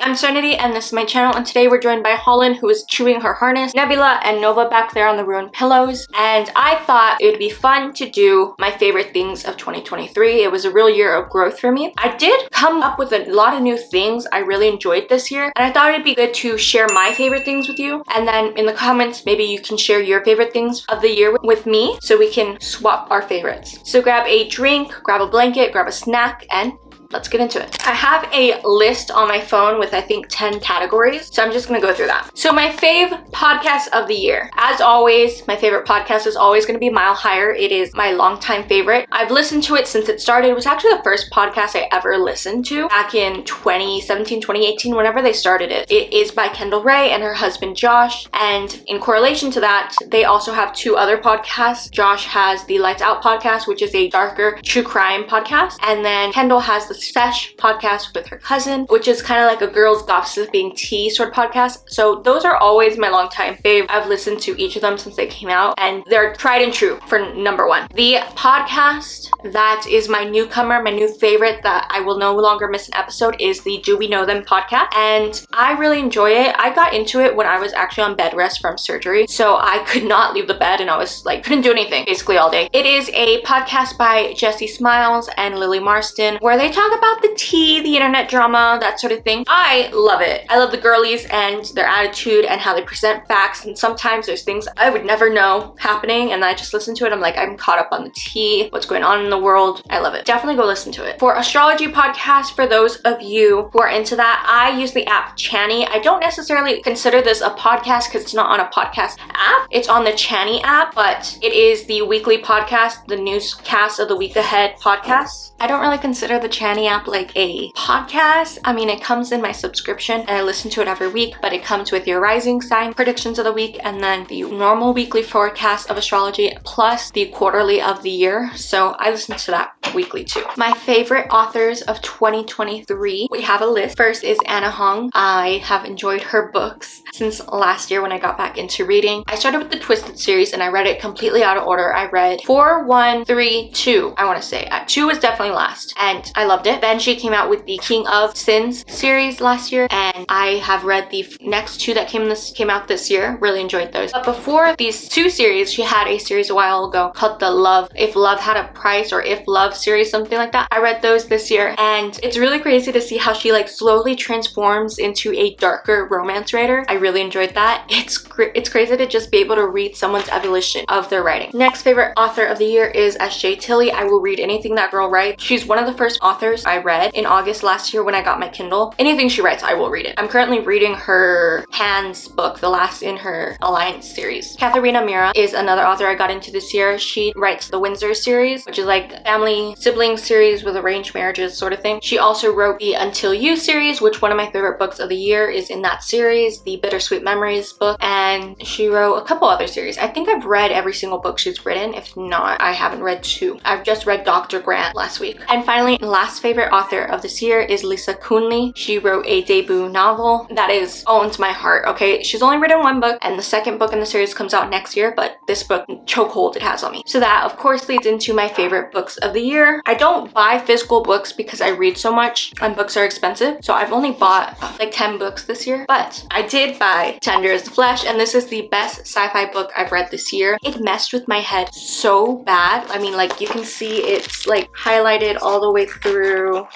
I'm Serenity and this is my channel, and today we're joined by Holland, who is chewing her harness, Nebula and Nova back there on the ruined pillows, and I thought it would be fun to do my favorite things of 2023. It was a real year of growth for me. I did come up with a lot of new things I really enjoyed this year, and I thought it'd be good to share my favorite things with you, and then in the comments maybe you can share your favorite things of the year with me so we can swap our favorites. So grab a drink, grab a blanket, grab a snack, and let's get into it. I have a list on my phone with I think 10 categories, so I'm just gonna go through that. So my fave podcast of the year. As always, my favorite podcast is always gonna be Mile Higher. It is my longtime favorite. I've listened to it since it started. It was actually the first podcast I ever listened to back in 2017, 2018, whenever they started it. It is by Kendall Rae and her husband Josh, and in correlation to that, they also have two other podcasts. Josh has the Lights Out podcast, which is a darker true crime podcast, and then Kendall has the Sesh podcast with her cousin, which is kind of like a girls gossiping tea sort of podcast. So those are always my longtime fave. I've listened to each of them since they came out, and they're tried and true for number one. The podcast that is my newcomer, my new favorite that I will no longer miss an episode is the Do We Know Them podcast, and I really enjoy it. I got into it when I was actually on bed rest from surgery, so I could not leave the bed and I was like, couldn't do anything basically all day. It is a podcast by Jessie Smiles and Lily Marston where they talk about the tea, the internet drama, that sort of thing. I love it. I love the girlies and their attitude and how they present facts, and sometimes there's things I would never know happening and I just listen to it. I'm like, I'm caught up on the tea, what's going on in the world. I love it. Definitely go listen to it. For astrology podcast, for those of you who are into that, I use the app Chani. I don't necessarily consider this a podcast because it's not on a podcast app. It's on the Chani app, but it is the weekly podcast, the newscast of the week ahead podcast. I don't really consider the Chani app like a podcast. I mean, it comes in my subscription and I listen to it every week, but it comes with your rising sign predictions of the week and then the normal weekly forecast of astrology plus the quarterly of the year. So I listen to that weekly too. My favorite authors of 2023, we have a list. First is Anna Hong. I have enjoyed her books since last year when I got back into reading. I started with the Twisted series and I read it completely out of order. I read 4, 1, 3, 2, I want to say. 2 was definitely last and I loved it. Then she came out with the King of Sins series last year and I have read the next two that came out this year. Really enjoyed those. But before these two series, she had a series a while ago called the Love, If Love Had a Price, or If Love series, something like that. I read those this year and it's really crazy to see how she like slowly transforms into a darker romance writer. I really enjoyed that. It's crazy to just be able to read someone's evolution of their writing. Next favorite author of the year is S.J. Tilley. I will read anything that girl writes. She's one of the first authors I read in August last year when I got my Kindle. Anything she writes, I will read it. I'm currently reading her Hands book, the last in her Alliance series. Katharina Mira is another author I got into this year. She writes the Windsor series, which is like family sibling series with arranged marriages sort of thing. She also wrote the Until You series, which one of my favorite books of the year is in that series, the Bittersweet Memories book, and she wrote a couple other series. I think I've read every single book she's written. If not, I haven't read 2. I've just read Dr. Grant last week. And finally, last favorite author of this year is Lisa Coonley. She wrote a debut novel that owns my heart, okay? She's only written 1 book and the second book in the series comes out next year, but this book, chokehold it has on me. So that of course leads into my favorite books of the year. I don't buy physical books because I read so much and books are expensive. So I've only bought like 10 books this year, but I did buy Tender as the Flesh, and this is the best sci-fi book I've read this year. It messed with my head so bad. I mean, like you can see it's like highlighted all the way through.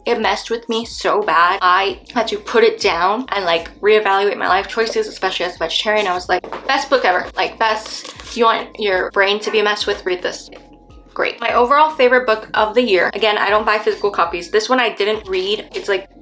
It messed with me so bad. I had to put it down and like reevaluate my life choices, especially as a vegetarian. I was like, best book ever. Like best, if you want your brain to be messed with, read this. Great. My overall favorite book of the year, again, I don't buy physical copies. This one I didn't read.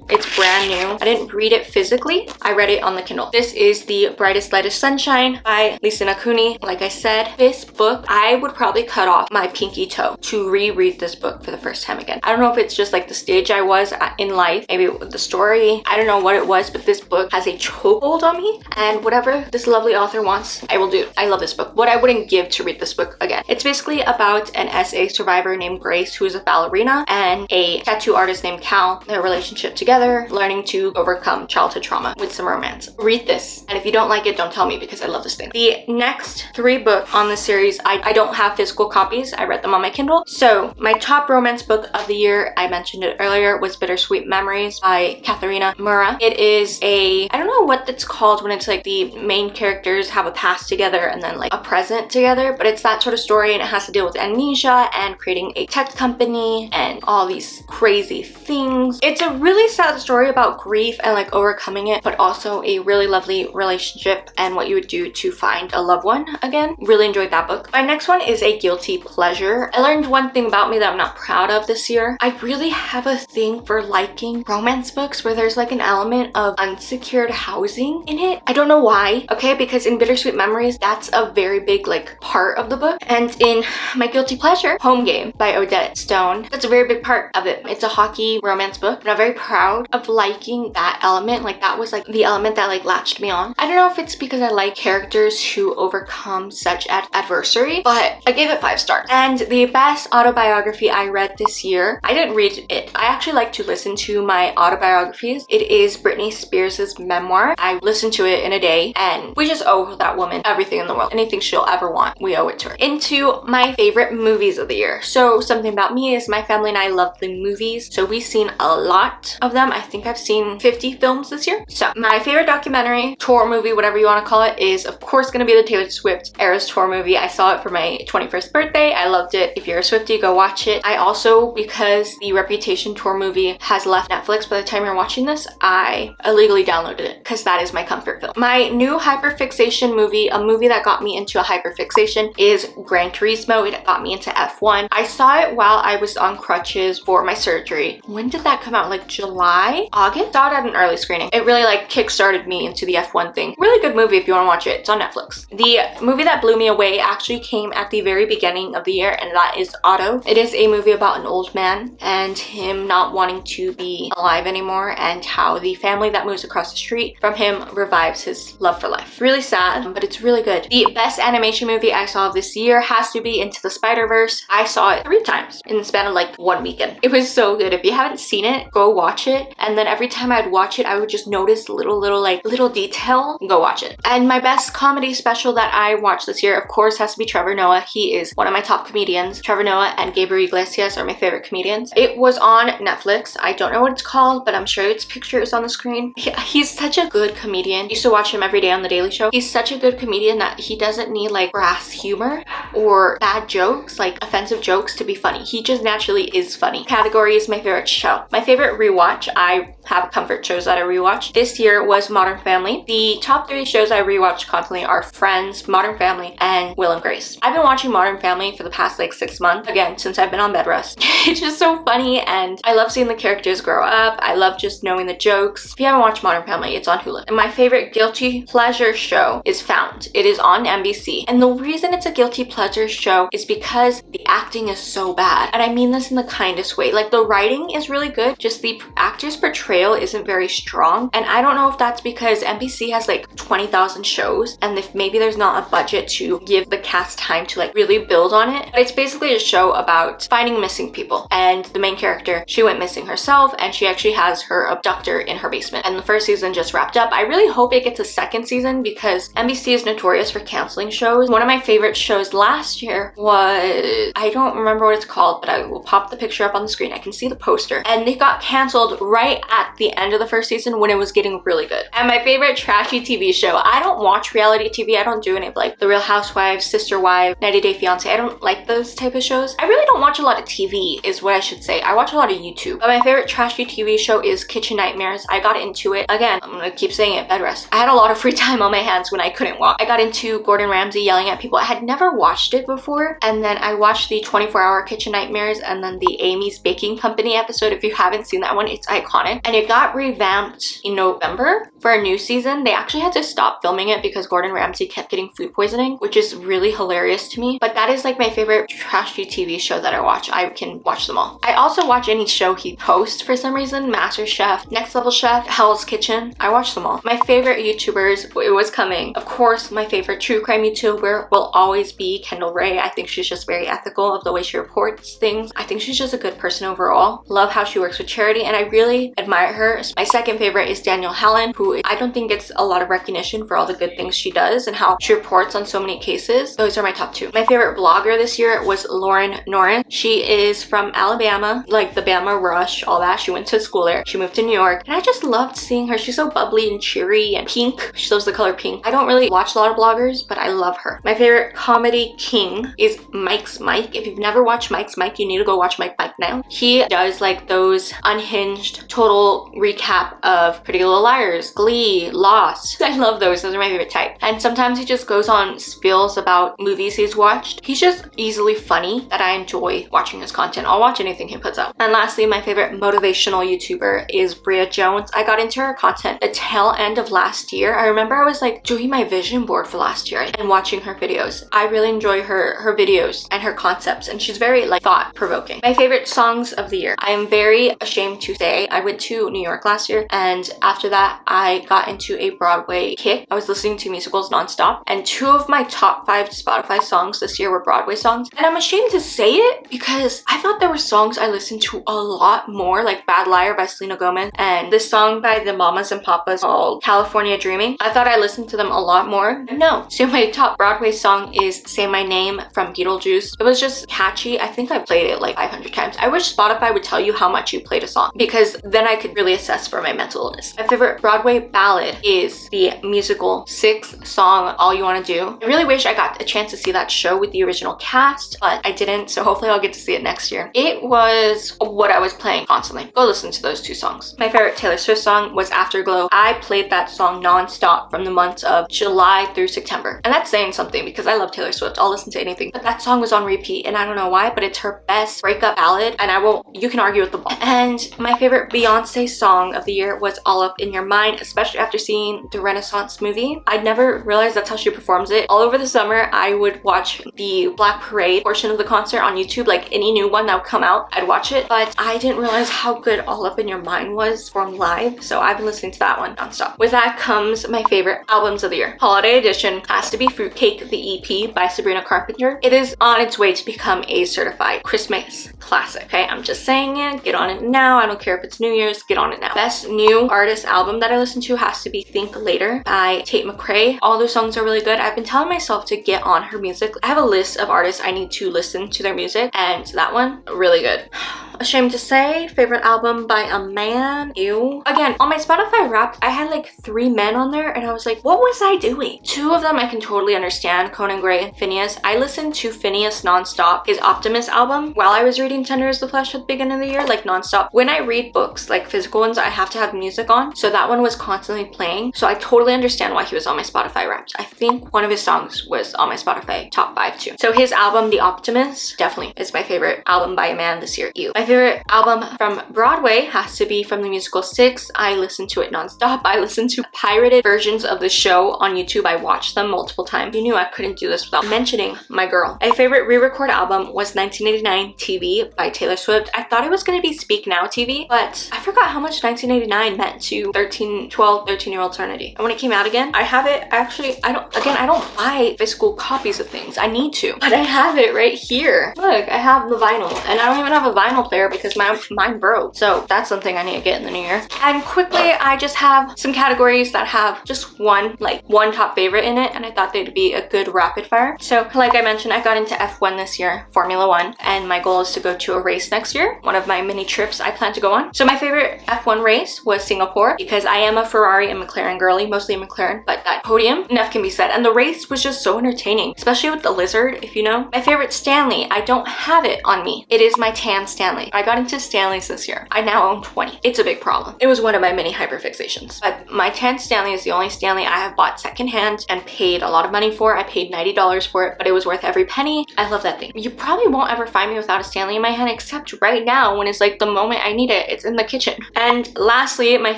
It's brand new. I didn't read it physically. I read it on the Kindle. This is The Brightest Lightest Sunshine by Lisa Cooney. Like I said, this book, I would probably cut off my pinky toe to reread this book for the first time again. I don't know if it's just like the stage I was at in life, maybe the story. I don't know what it was, but this book has a chokehold on me, and whatever this lovely author wants, I will do. I love this book. What I wouldn't give to read this book again. It's basically about an as a survivor named Grace, who is a ballerina, and a tattoo artist named Cal. Their relationship together, learning to overcome childhood trauma with some romance. Read this, and if you don't like it, don't tell me because I love this thing. The next 3 books on the series, I don't have physical copies. I read them on my Kindle. So my top romance book of the year, I mentioned it earlier, was Bittersweet Memories by Katharina Mura. It is I don't know what it's called when it's like the main characters have a past together and then like a present together, but it's that sort of story, and it has to deal with amnesia and creating a tech company and all these crazy things. It's a really sad story about grief and like overcoming it, but also a really lovely relationship and what you would do to find a loved one again. Really enjoyed that book. My next one is a guilty pleasure. I learned one thing about me that I'm not proud of this year. I really have a thing for liking romance books where there's like an element of unsecured housing in it. I don't know why, okay? Because in Bittersweet Memories, that's a very big like part of the book. And in my guilty pleasure, Home Game by Odette Stone, that's a very big part of it. It's a hockey romance book, and I'm very proud of liking that element. Like that was like the element that like latched me on. I don't know if it's because I like characters who overcome such adversity, but I gave it 5 stars. And the best autobiography I read this year, I didn't read it. I actually like to listen to my autobiographies. It is Britney Spears' memoir. I listened to it in a day, and we just owe that woman everything in the world. Anything she'll ever want, we owe it to her. Into my favorite movies of the year. So Something About Me is my family and I love the movies, so we've seen a lot of them. I think I've seen 50 films this year. So my favorite documentary, tour movie, whatever you want to call it, is of course going to be the Taylor Swift Eras Tour movie. I saw it for my 21st birthday. I loved it. If you're a Swiftie, go watch it. I also, because the Reputation tour movie has left Netflix by the time you're watching this, I illegally downloaded it because that is my comfort film. My new hyperfixation movie, a movie that got me into a hyperfixation, is Gran Turismo. It got me into F1. I saw it while I was on crutches for my surgery. When did that come out? Like July? August? Saw it at an early screening. It really like kickstarted me into the F1 thing. Really good movie if you want to watch it. It's on Netflix. The movie that blew me away actually came at the very beginning of the year, and that is Otto. It is a movie about an old man and him not wanting to be alive anymore, and how the family that moves across the street from him revives his love for life. Really sad, but it's really good. The best animation movie I saw this year has to be Into the Spider-Verse. I saw it 3 times in the span of like 1 weekend. It was so good. If you haven't seen it, go watch it. And then every time I'd watch it, I would just notice little detail. Go watch it. And my best comedy special that I watched this year, of course, has to be Trevor Noah. He is one of my top comedians. Trevor Noah and Gabriel Iglesias are my favorite comedians. It was on Netflix. I don't know what it's called, but I'm sure its picture is on the screen. He's such a good comedian. I used to watch him every day on The Daily Show. He's such a good comedian that he doesn't need like crass humor or bad jokes, like offensive jokes, to be funny. He just naturally is funny. Category is my favorite show. My favorite rewatch, I have comfort shows that I rewatch. This year was Modern Family. The top 3 shows I rewatch constantly are Friends, Modern Family, and Will and Grace. I've been watching Modern Family for the past like 6 months, again, since I've been on bed rest. It's just so funny, and I love seeing the characters grow up. I love just knowing the jokes. If you haven't watched Modern Family, it's on Hulu. And my favorite guilty pleasure show is Found. It is on NBC. And the reason it's a guilty pleasure show is because the acting is so bad. And I mean this in the kindest way. Like, the writing is really good, just the actor's portrayal isn't very strong. And I don't know if that's because NBC has like 20,000 shows, and if maybe there's not a budget to give the cast time to like really build on it. But it's basically a show about finding missing people. And the main character, she went missing herself, and she actually has her abductor in her basement. And the first season just wrapped up. I really hope it gets a second season because NBC is notorious for canceling shows. One of my favorite shows last year was, I don't remember what it's called, but I will pop the picture up on the screen. I can see the poster. And it got canceled right at the end of the first season when it was getting really good. And my favorite trashy TV show, I don't watch reality TV. I don't do any of like The Real Housewives, Sister Wives, 90 Day Fiancé. I don't like those type of shows. I really don't watch a lot of TV is what I should say. I watch a lot of YouTube. But my favorite trashy TV show is Kitchen Nightmares. I got into it. Again, I'm gonna keep saying it, bed rest. I had a lot of free time on my hands when I couldn't walk. I got into Gordon Ramsay yelling at people. I had never watched it before. And then I watched the 24-hour Kitchen Nightmares and then the Amy's Baking Company episode. If you haven't seen that one, it's iconic. And and it got revamped in November for a new season. They actually had to stop filming it because Gordon Ramsay kept getting food poisoning, which is really hilarious to me. But that is like my favorite trashy TV show that I watch. I can watch them all. I also watch any show he hosts for some reason. MasterChef, Next Level Chef, Hell's Kitchen. I watch them all. My favorite YouTubers, it was coming. Of course, my favorite true crime YouTuber will always be Kendall Rae. I think she's just very ethical of the way she reports things. I think she's just a good person overall. Love how she works with charity, and I really admire her. My second favorite is Danielle Hallen, who I don't think gets a lot of recognition for all the good things she does and how she reports on so many cases. Those are my top two. My favorite blogger this year was Lauren Norris. She is from Alabama, like the Bama Rush, all that. She went to school there. She moved to New York, and I just loved seeing her. She's so bubbly and cheery and pink. She loves the color pink. I don't really watch a lot of bloggers, but I love her. My favorite comedy king is Mike's Mike. If you've never watched Mike's Mike, you need to go watch Mike now. He does like those unhinged total recap of Pretty Little Liars, Glee, Lost. I love those. Those are my favorite type. And sometimes he just goes on spills about movies he's watched. He's just easily funny that I enjoy watching his content. I'll watch anything he puts up. And lastly, my favorite motivational YouTuber is Bria Jones. I got into her content the tail end of last year. I remember I was like doing my vision board for last year and watching her videos. I really enjoy her videos and her concepts, and she's very like thought-provoking. My favorite songs of the year. I am very ashamed to say I went to New York last year, and after that I got into a Broadway kick. I was listening to musicals nonstop, and 2 of my top 5 Spotify songs this year were Broadway songs. And I'm ashamed to say it because I thought there were songs I listened to a lot more, like Bad Liar by Selena Gomez and this song by the Mamas and Papas called California Dreaming. I thought I listened to them a lot more. No. So my top Broadway song is Say My Name from Beetlejuice. It was just catchy. I think I played it like 500 times. I wish Spotify would tell you how much you played a song, because then I could really assess for my mental illness. My favorite Broadway ballad is the musical Six song All You Wanna Do. I really wish I got a chance to see that show with the original cast, but I didn't, so hopefully I'll get to see it next year. It was what I was playing constantly. Go listen to those 2 songs. My favorite Taylor Swift song was Afterglow. I played that song non-stop from the months of July through September. And that's saying something because I love Taylor Swift. I'll listen to anything. But that song was on repeat, and I don't know why, but it's her best breakup ballad, and you can argue with the ball. And my favorite Beyonce song of the year was All Up in Your Mind, especially after seeing the Renaissance movie. I'd never realized that's how she performs it. All over the summer, I would watch the Black Parade portion of the concert on YouTube, like any new one that would come out, I'd watch it. But I didn't realize how good All Up in Your Mind was from live, so I've been listening to that one nonstop. With that comes my favorite albums of the year. Holiday edition has to be Fruitcake, the EP by Sabrina Carpenter. It is on its way to become a certified Christmas classic. Okay, I'm just saying it. Get on it now. I don't care if it's New Year's. Get on it now. Best new artist album that I listen to has to be Think Later by Tate McRae. All those songs are really good. I've been telling myself to get on her music. I have a list of artists I need to listen to their music, and that one, really good. Ashamed to say, favorite album by a man. Ew. Again, on my Spotify Wrapped, I had like 3 men on there, and I was like, what was I doing? 2 of them I can totally understand, Conan Gray and Phineas. I listened to Phineas nonstop, his Optimist album, while I was reading Tender is the Flesh at the beginning of the year, like nonstop. When I read books, like physical ones, I have to have music on, so that one was constantly playing. So I totally understand why he was on my Spotify Wrapped. I think one of his songs was on my Spotify top 5 too. So his album, The Optimist, definitely is my favorite album by a man this year. Ew. My favorite album from Broadway has to be from the musical Six. I listen to it nonstop. I listen to pirated versions of the show on YouTube. I watched them multiple times. You knew I couldn't do this without mentioning my girl. My favorite re-record album was 1989 TV by Taylor Swift. I thought it was going to be Speak Now TV, but I forgot how much 1989 meant to 13-year-old eternity. And when it came out again, I have it. Actually, I don't buy physical copies of things. I need to, but I have it right here. Look, I have the vinyl, and I don't even have a vinyl player because mine broke. So that's something I need to get in the new year. And quickly, I just have some categories that have just one top favorite in it, and I thought they'd be a good rapid fire. So like I mentioned, I got into F1 this year, Formula 1, and my goal is to go to a race next year. One of my mini trips I plan to go on. So my favorite F1 race was Singapore because I am a Ferrari and McLaren girly, mostly McLaren, but that podium, enough can be said. And the race was just so entertaining, especially with the lizard, if you know. My favorite Stanley, I don't have it on me. It is my tan Stanley. Stanley. I got into Stanleys this year. I now own 20. It's a big problem. It was one of my many hyperfixations. But my tan Stanley is the only Stanley I have bought secondhand and paid a lot of money for. I paid $90 for it, but it was worth every penny. I love that thing. You probably won't ever find me without a Stanley in my hand, except right now when it's like the moment I need it. It's in the kitchen. And lastly, my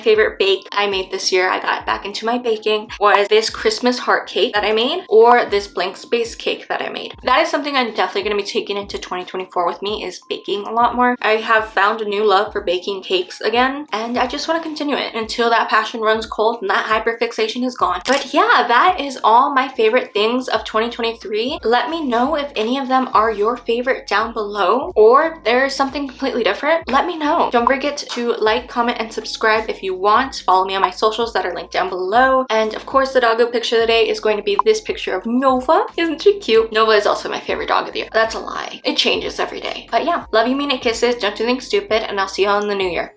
favorite bake I made this year, I got back into my baking, was this Christmas heart cake that I made, or this blank space cake that I made. That is something I'm definitely going to be taking into 2024 with me, is baking a lot more. I have found a new love for baking cakes again, and I just want to continue it until that passion runs cold and that hyperfixation is gone. But yeah, that is all my favorite things of 2023. Let me know if any of them are your favorite down below, or there's something completely different. Let me know. Don't forget to like, comment, and subscribe if you want. Follow me on my socials that are linked down below. And of course, the doggo picture of the day is going to be this picture of Nova. Isn't she cute? Nova is also my favorite dog of the year. That's a lie. It changes every day. But yeah, love you, mean it, kisses. Don't do things stupid, and I'll see you all in the new year.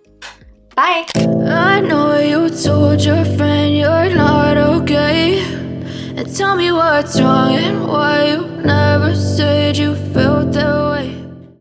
Bye! I know you told your friend you're not okay, and tell me what's wrong and why you never